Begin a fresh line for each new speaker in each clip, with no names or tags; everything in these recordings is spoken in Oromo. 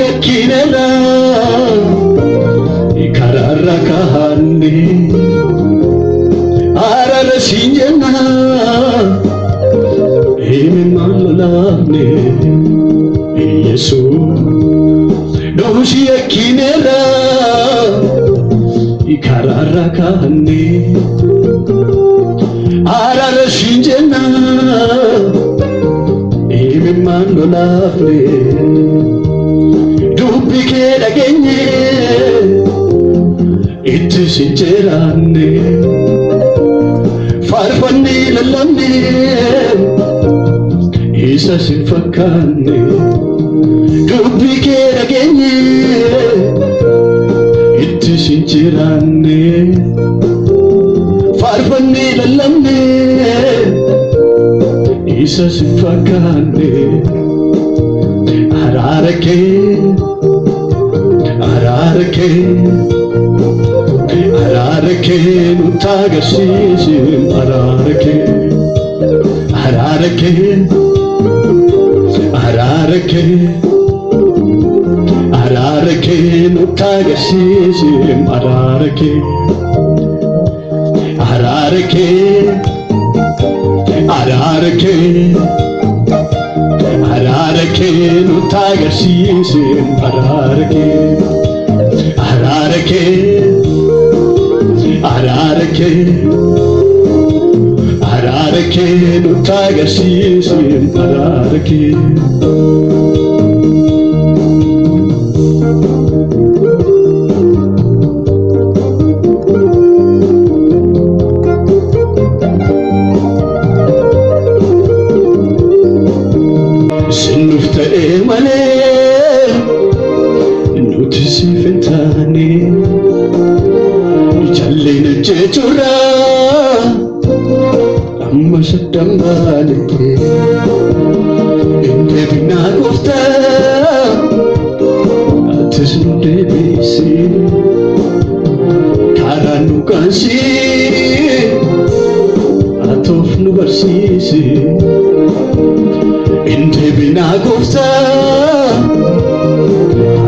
yakkinela kararra kahanne arara sinjena ememalolane yesu doshi yakkinela kararra kahanne arara sinjena ememalolane dubike dagenye itti sincerane farfanni lallamne isa sinfakkanne dubike dagenye itti sincerane farfanni lallamne isa sinfakkanne ararake nutagarsiisi ararake nutagarsiisi ararake nutagarsiisi ararake nutagarsiisi ararake sinufte male nutisi fentane challine jechura amma saddambale inde bina gofta atisnde bisi karanu kansi atofnu barsisi inde bina gofta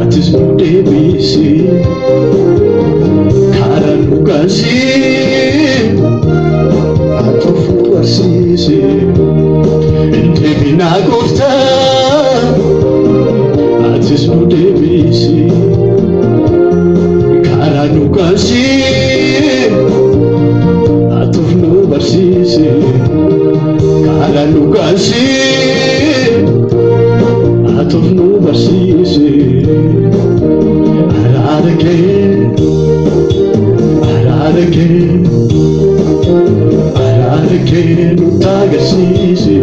atisnde bisi karanu kansi atofnu barsisi inde bina gofta atisnde bisi karanu kansi atofnu barsisi karanu kansi atofnu barsisi ararake nutagarsiisi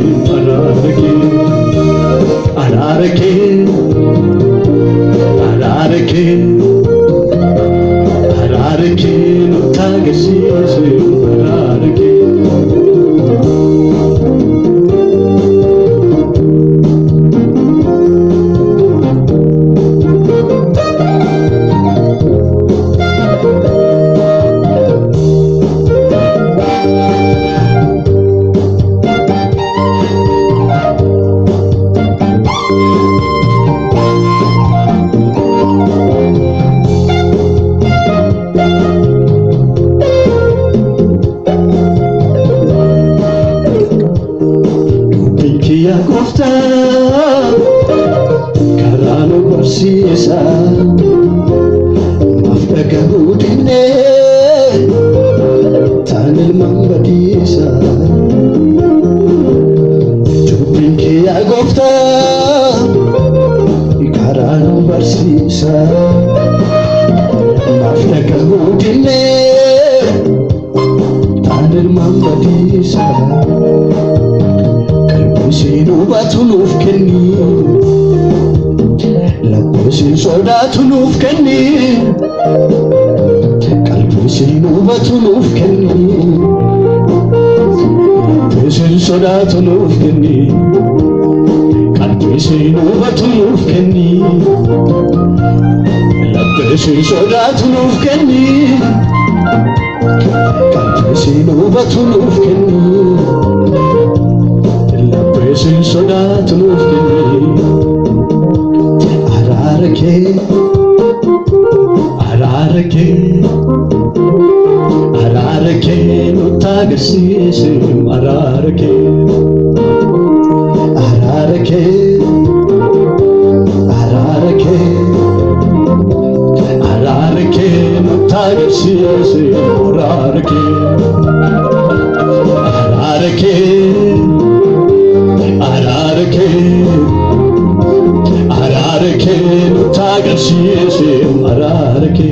ararake nutagarsiisi ararake ya gofta karanu barsisa mafdaga hudine tanil mambadisa chupinki ya gofta karanu barsisa mafdaga hudine tanil mambadisa Labbisin hubatu nuuf kenni Labbisin sodaatu nuuf kenni Qalbisin hubatu nuuf kenni Labbisin sodaatu nuuf kenni Qalbisin hubatu nuuf kenni Labbisin sodaatu nuuf kenni Qalbisin hubatu nuuf kenni Labbisin sodaatu nuuf kenni Ararake nutagarsiise ararake ararake ararake ararake nutagarsiise ararake ararake ararake ararake nutagarsiise ararake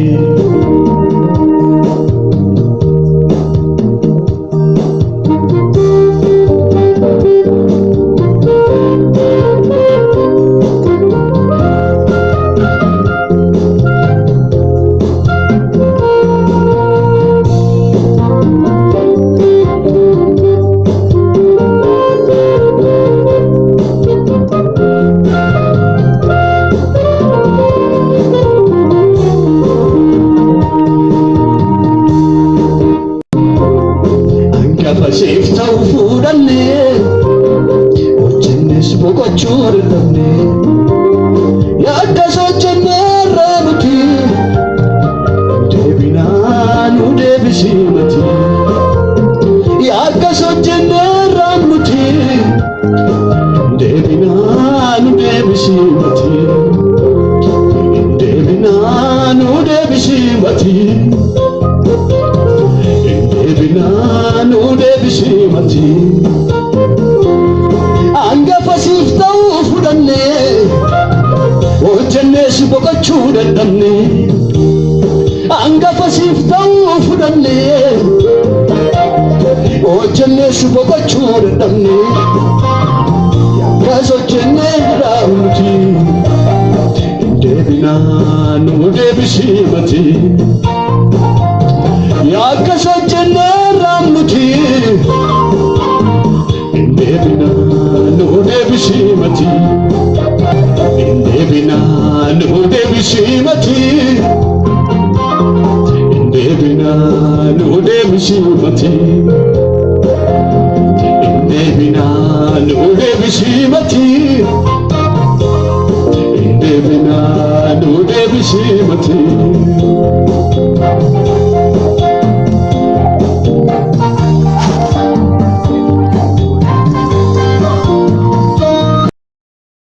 Siftau fudanne Ojennes bogochur damne Yadda sochenne ramuti Debina nu debisimati Yadda sochenne ramuti Debina nu debisimati Debina nu debisimati Debinanu debishimati Angafa siftau fudanne Ojennes boqochuu dadhabne Angafa siftau fudanne Ojennes boqochuu dadhabne Yakkas hojjenne raawuti Debinanu debishimati Yakkas hojjenne raawuti Debina nu debishimati Debina nu debishimati Debina nu debishimati Debina nu debishimati Debina nu debishimati